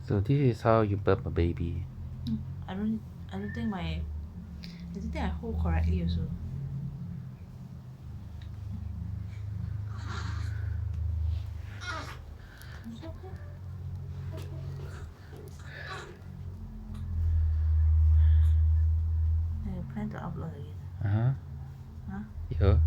So this is how you birth a baby. I don't think I don't think I hold correctly also. It's okay. I plan to upload again. Uh huh. Huh? Yeah.